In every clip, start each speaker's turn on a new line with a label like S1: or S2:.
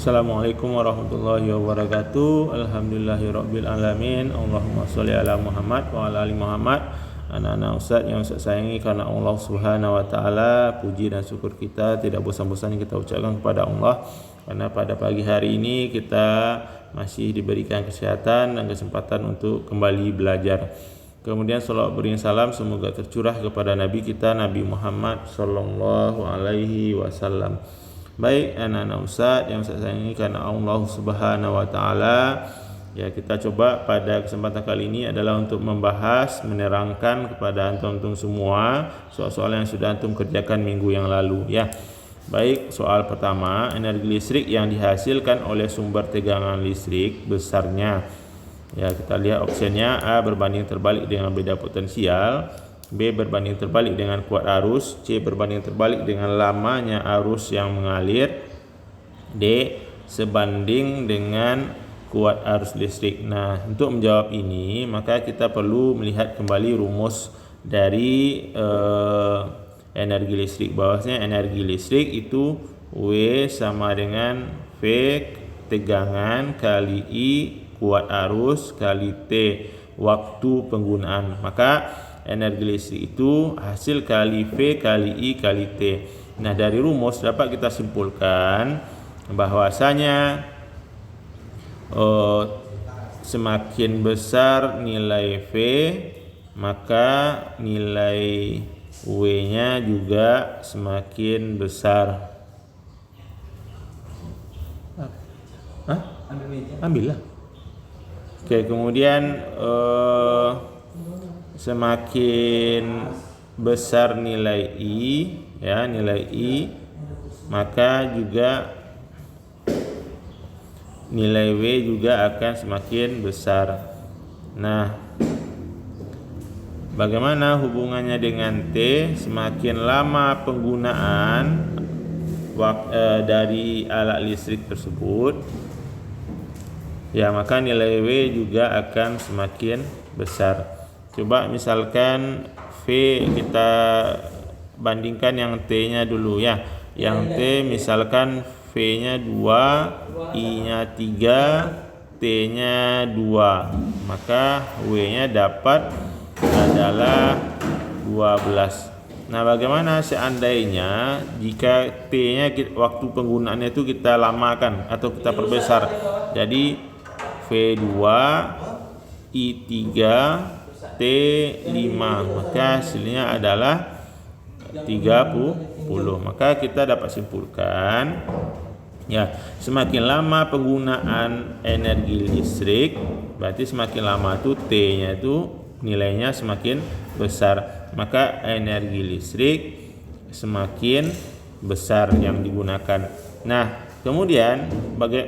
S1: Assalamualaikum warahmatullahi wabarakatuh. Alhamdulillahirabbil alamin. Allahumma sholli ala Muhammad wa ala ali Muhammad. Anak-anak Ustaz yang Ustaz sayangi karena Allah Subhanahu wa taala, puji dan syukur kita tidak bosan-bosan kita ucapkan kepada Allah karena pada pagi hari ini kita masih diberikan kesehatan dan kesempatan untuk kembali belajar. Kemudian salawat beriring salam semoga tercurah kepada Nabi kita Nabi Muhammad sallallahu alaihi wasallam. Baik anak-anak Ustaz yang Ustaz sayangi karena Allah Subhanahu wa taala, ya kita coba pada kesempatan kali ini adalah untuk membahas, menerangkan kepada antum-antum semua soal-soal yang sudah antum kerjakan minggu yang lalu ya. Baik, soal pertama, energi listrik yang dihasilkan oleh sumber tegangan listrik besarnya. Ya, kita lihat opsinya A berbanding terbalik dengan beda potensial, B berbanding terbalik dengan kuat arus, C berbanding terbalik dengan lamanya arus yang mengalir, D sebanding dengan kuat arus listrik. Nah, untuk menjawab ini maka kita perlu melihat kembali rumus dari energi listrik. Bahwasanya energi listrik itu W sama dengan V tegangan kali I kuat arus kali T waktu penggunaan. Maka energi listrik itu hasil kali V kali I kali T. Nah, dari rumus dapat kita simpulkan bahwasanya semakin besar nilai V maka nilai W-nya juga semakin besar. Ambillah. Oke, kemudian semakin besar nilai I, ya nilai I, maka juga nilai W juga akan semakin besar. Nah, bagaimana hubungannya dengan T? Semakin lama penggunaan dari alat listrik tersebut, ya maka nilai W juga akan semakin besar. Coba misalkan V kita bandingkan yang T-nya dulu ya. Yang T misalkan V-nya 2, I-nya 3, T-nya 2. Maka W-nya dapat adalah 12. Nah, bagaimana seandainya jika T-nya waktu penggunaannya itu kita lamakan atau kita perbesar. Jadi V2, I3, T5, maka hasilnya adalah 30. Maka kita dapat simpulkan ya, semakin lama penggunaan energi listrik berarti semakin lama itu T-nya itu nilainya semakin besar, maka energi listrik semakin besar yang digunakan. Nah, kemudian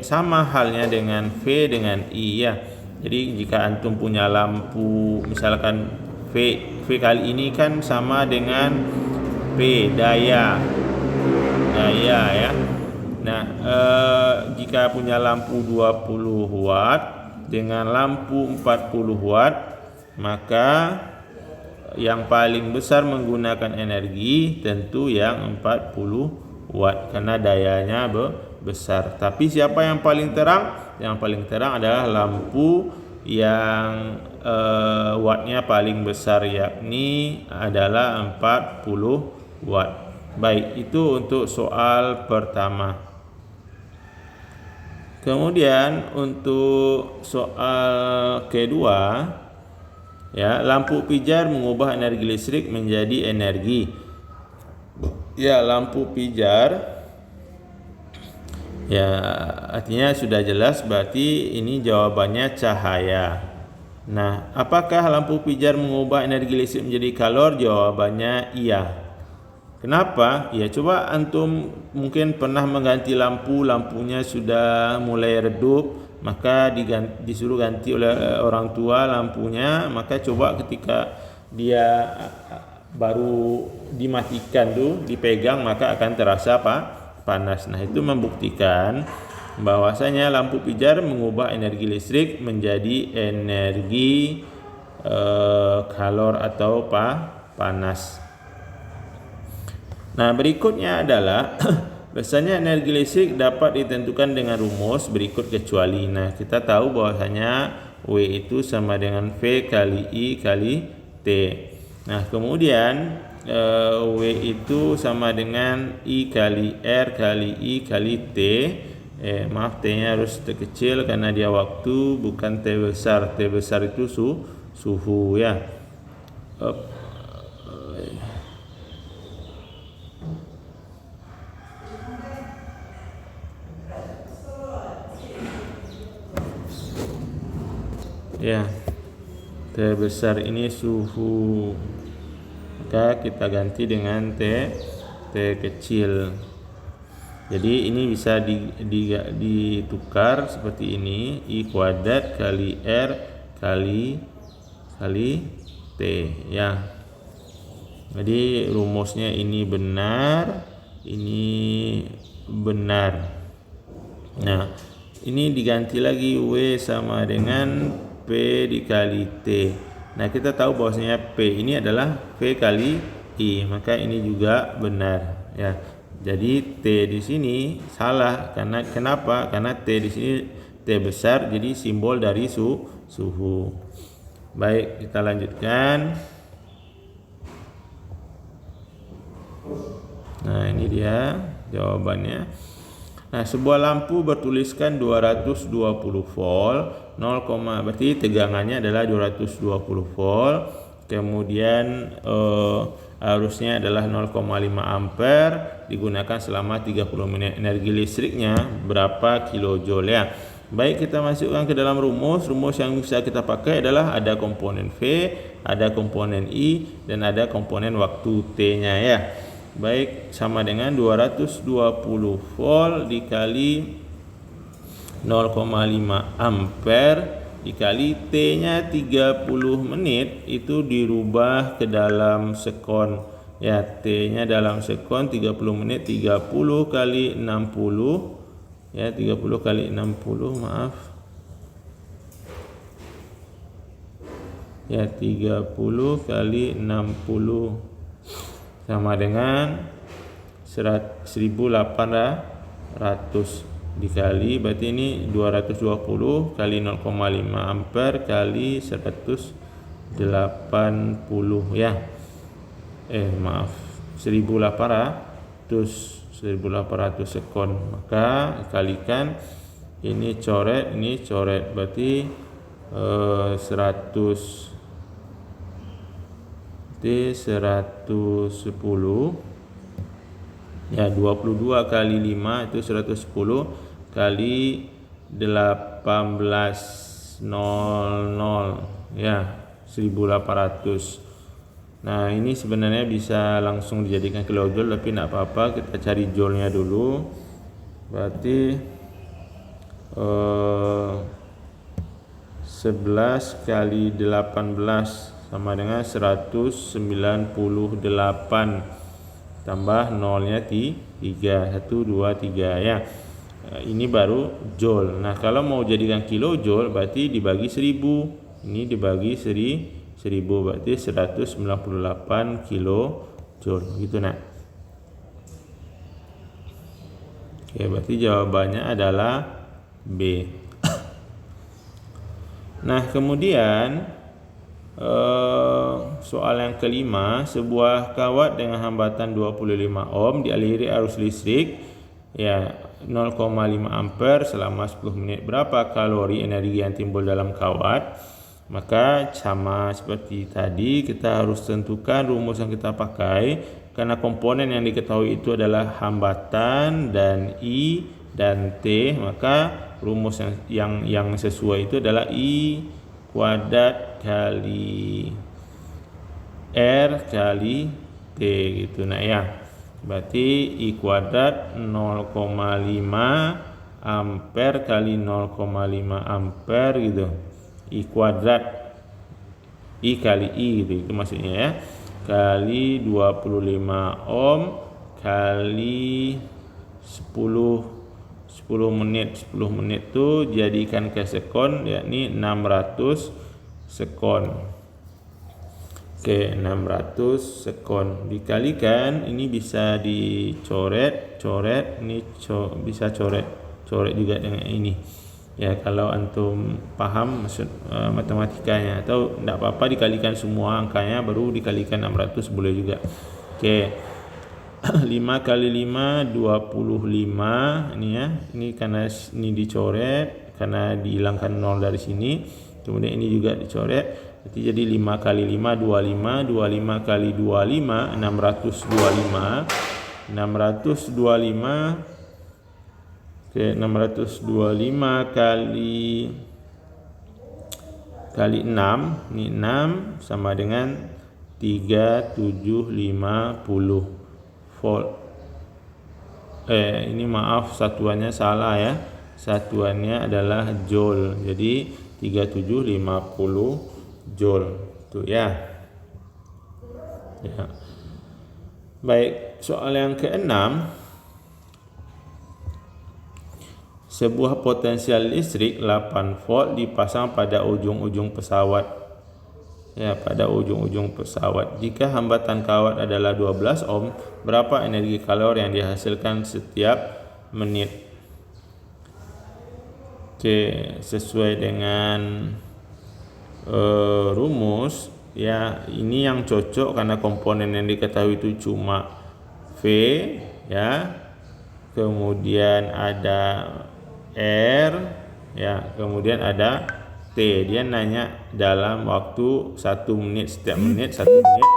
S1: sama halnya dengan V dengan I ya. Jadi jika antum punya lampu misalkan V kali ini kan sama dengan P daya ya. Nah, jika punya lampu 20 watt dengan lampu 40 watt, maka yang paling besar menggunakan energi tentu yang 40 watt karena dayanya besar. Tapi siapa yang paling terang? Yang paling terang adalah lampu yang wattnya paling besar, yakni adalah 40 watt. Baik, itu untuk soal pertama. Kemudian untuk soal kedua, ya, lampu pijar mengubah energi listrik menjadi energi. Ya, lampu pijar, ya artinya sudah jelas berarti ini jawabannya cahaya. Nah, apakah lampu pijar mengubah energi listrik menjadi kalor? Jawabannya iya. Kenapa? Ya, coba antum mungkin pernah mengganti lampunya sudah mulai redup, maka disuruh ganti oleh orang tua lampunya, maka coba ketika dia baru dimatikan tuh, dipegang maka akan terasa panas. Nah, itu membuktikan bahwasanya lampu pijar mengubah energi listrik menjadi energi kalor atau panas. Nah, berikutnya adalah Biasanya energi listrik dapat ditentukan dengan rumus berikut kecuali. Nah, kita tahu bahwasanya W itu sama dengan V kali I kali T. Nah, kemudian W itu sama dengan I kali R kali I kali T. Maaf, T-nya harus terkecil karena dia waktu, bukan T besar. T besar itu suhu ya. Ya, T besar ini suhu, maka kita ganti dengan T kecil. Jadi ini bisa ditukar seperti ini, I kuadrat kali R kali T ya. Jadi rumusnya ini benar, ini benar. Nah, ini diganti lagi, W sama dengan P dikali T. Nah, kita tahu bahwasanya P ini adalah V kali I, maka ini juga benar ya. Jadi T di sini salah karena kenapa? Karena T di sini T besar, jadi simbol dari suhu. Baik, kita lanjutkan. Nah, ini dia jawabannya. Nah, sebuah lampu bertuliskan 220 volt, 0, berarti tegangannya adalah 220 volt. Kemudian arusnya adalah 0,5 ampere, digunakan selama 30 menit. Energi listriknya berapa kilojoule ya. Baik, kita masukkan ke dalam rumus. Rumus yang bisa kita pakai adalah ada komponen V, ada komponen I, dan ada komponen waktu T-nya ya. Baik, sama dengan 220 volt dikali 0,5 ampere dikali T-nya 30 menit, itu dirubah ke dalam sekon ya. T-nya dalam sekon 30 menit, 30 kali 60 ya, 30 kali 60 maaf ya, 30 kali 60 sama dengan 1800 dikali, berarti ini 220 kali 0,5 ampere kali 180 ya. Maaf, 1800 sekon. Maka kalikan ini coret, berarti 110 ya, 22 kali 5 itu 110 kali 1800 ya, 1800. Nah, ini sebenarnya bisa langsung dijadikan kilojoule, tapi tidak apa-apa, kita cari joule-nya dulu. Berarti 11 kali 18 sama dengan 198 tambah nolnya 3, 1, 2, 3 ya. Ini baru joule. Nah, kalau mau jadikan kilojoule berarti dibagi 1000. Ini dibagi 1000 berarti 198 kilojoule gitu nak. Oke, berarti jawabannya adalah B. Nah, kemudian soal yang kelima, sebuah kawat dengan hambatan 25 ohm dialiri arus listrik ya 0,5 ampere selama 10 menit. Berapa kalori energi yang timbul dalam kawat? Maka sama seperti tadi, kita harus tentukan rumus yang kita pakai, karena komponen yang diketahui itu adalah hambatan dan I dan T, maka rumus yang sesuai itu adalah I kuadrat kali R kali T gitu nah ya. Berarti I kuadrat 0,5 ampere kali 0,5 ampere gitu. I kuadrat, I kali I gitu, itu maksudnya ya, kali 25 ohm kali 10 menit. 10 menit itu jadikan ke sekon, yakni 600 sekon. Okey, 600 sekon dikalikan, ini bisa dicoret, ini bisa coret juga dengan ini. Ya, kalau antum paham maksud matematikanya, atau tidak apa-apa dikalikan semua angkanya baru dikalikan 600 boleh juga. Okey. 5 kali 5 25 ini ya. Ini karena ini dicoret, karena dihilangkan 0 dari sini. Kemudian ini juga dicoret. Berarti jadi 5 kali 5 25, 25 kali 25 625. 625. Okey, 625 kali 6, ini 6 sama dengan 3750 volt. Ini maaf, satuannya salah ya. Satuannya adalah joule. Jadi 3750 joule. Itu ya. Ya. Baik, soal yang keenam. Sebuah potensial listrik 8 volt dipasang pada ujung-ujung pesawat. Ya, pada ujung-ujung pesawat. Jika hambatan kawat adalah 12 ohm, berapa energi kalori yang dihasilkan setiap menit? Oke, sesuai dengan rumus ya, ini yang cocok karena komponen yang diketahui itu cuma V ya. Kemudian ada R ya, kemudian ada T. Dia nanya dalam waktu 1 menit, setiap menit 1 menit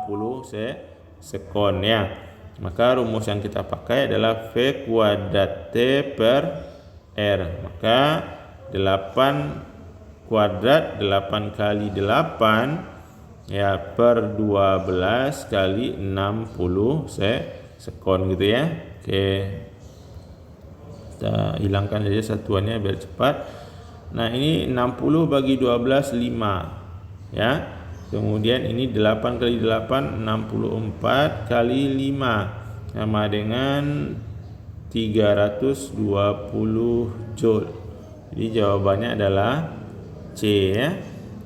S1: 60 sekon ya. Maka rumus yang kita pakai adalah V kuadrat T per R. Maka 8 kuadrat 8 kali 8 ya per 12 kali 60 sekon gitu ya. Oke. Kita hilangkan saja satuannya biar cepat. Nah, ini 60 bagi 12 5 ya. Kemudian ini 8 kali 8 64 kali 5 sama dengan 320 joule. Jadi jawabannya adalah C ya.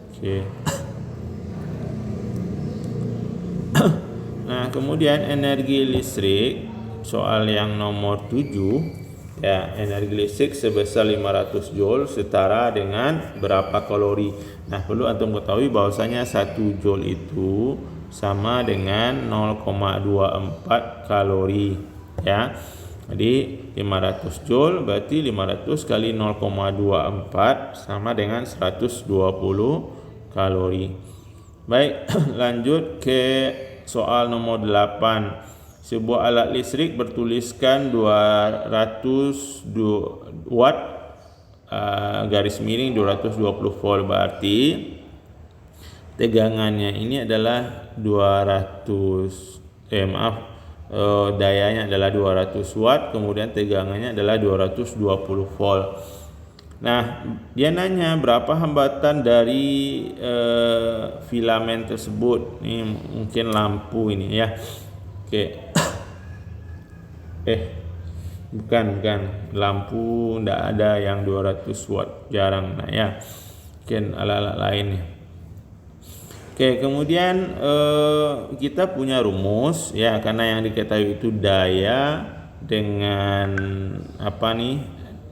S1: Oke. Nah, kemudian energi listrik soal yang nomor 7 ya, energi listrik sebesar 500 joule setara dengan berapa kalori. Nah, perlu antum ketahui bahwasanya 1 joule itu sama dengan 0,24 kalori ya. Jadi 500 joule berarti 500 kali 0,24 sama dengan 120 kalori. Baik, lanjut ke soal nomor 8. Sebuah alat listrik bertuliskan 200 watt garis miring 220 volt, berarti tegangannya ini adalah 200 dayanya adalah 200 watt, kemudian tegangannya adalah 220 volt. Nah, dia nanya berapa hambatan dari filamen tersebut. Ini mungkin lampu ini ya. Oke. Bukan lampu, ndak ada yang 200 watt, jarang. Nah ya, mungkin alat-alat lain. Oke, kemudian kita punya rumus ya, karena yang diketahui itu daya dengan apa nih?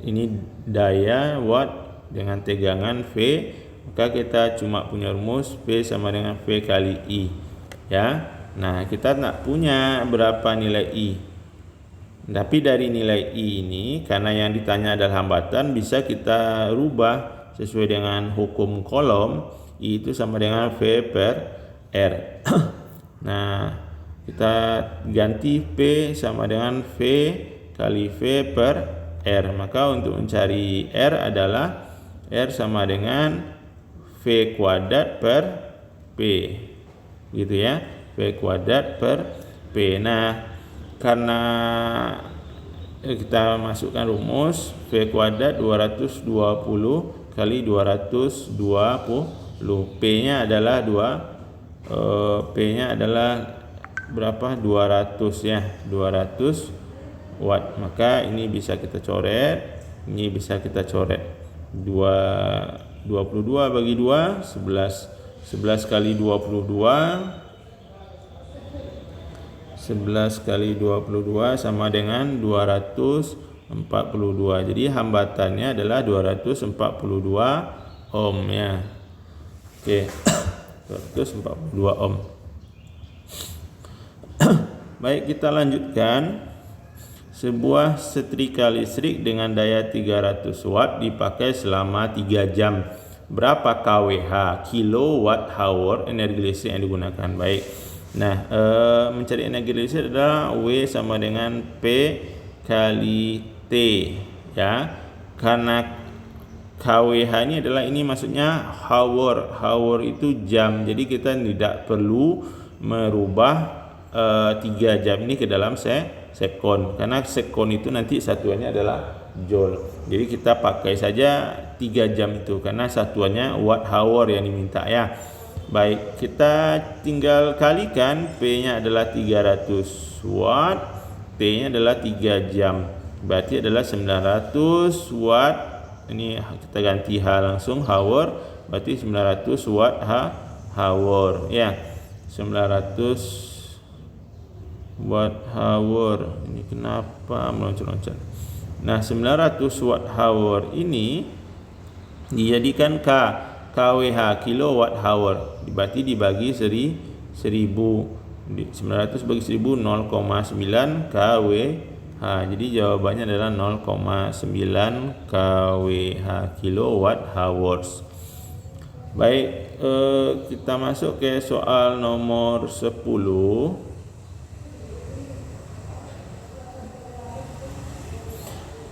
S1: Ini daya watt dengan tegangan V, maka kita cuma punya rumus V sama dengan V kali I ya. Nah, kita nak punya berapa nilai I. Tapi dari nilai I ini, karena yang ditanya adalah hambatan, bisa kita rubah sesuai dengan hukum kolom. I itu sama dengan V per R. Nah, kita ganti P sama dengan V kali V per R. Maka untuk mencari R adalah R sama dengan V kuadrat per P. Gitu ya. V kuadrat per P. Nah, karena kita masukkan rumus V kuadrat 220 kali 220, P-nya adalah P-nya adalah berapa? 200 ya, 200 watt. Maka ini bisa kita coret, ini bisa kita coret. 22 bagi 2 11 11 kali 22 sama dengan 242. Jadi hambatannya adalah 242 ohm ya. Oke. 242 ohm. Baik, kita lanjutkan. Sebuah setrika listrik dengan daya 300 watt dipakai selama 3 jam. Berapa kWh, kilowatt hour energi listrik yang digunakan? Baik. Nah, mencari energi listrik adalah W sama dengan P kali T ya. Karena kWh ini adalah, ini maksudnya hour. Hour itu jam. Jadi kita tidak perlu merubah 3 jam ini ke dalam sekon, karena sekon itu nanti satuannya adalah joule. Jadi kita pakai saja 3 jam itu karena satuannya watt hour yang diminta ya. Baik, kita tinggal kalikan, P-nya adalah 300 watt, T-nya adalah 3 jam. Berarti adalah 900 watt. Ini kita ganti H langsung, hour. Berarti 900 watt hour ya. 900 watt hour. Ini kenapa meloncat-loncat? Nah, 900 watt hour ini dijadikan kWh, kilowatt hour. Berarti dibagi 1000. 900 bagi 1000 0,9 kWh. Jadi jawabannya adalah 0,9 kWh, kilowatt hours. Baik, kita masuk ke soal nomor 10.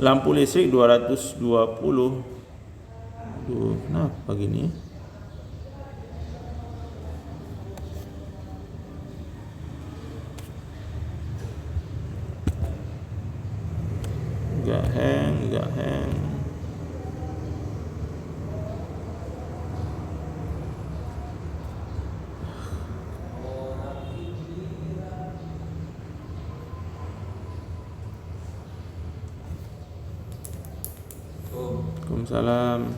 S1: Lampu listrik 220. Kenapa gini? Enggak hang. Waalaikumsalam.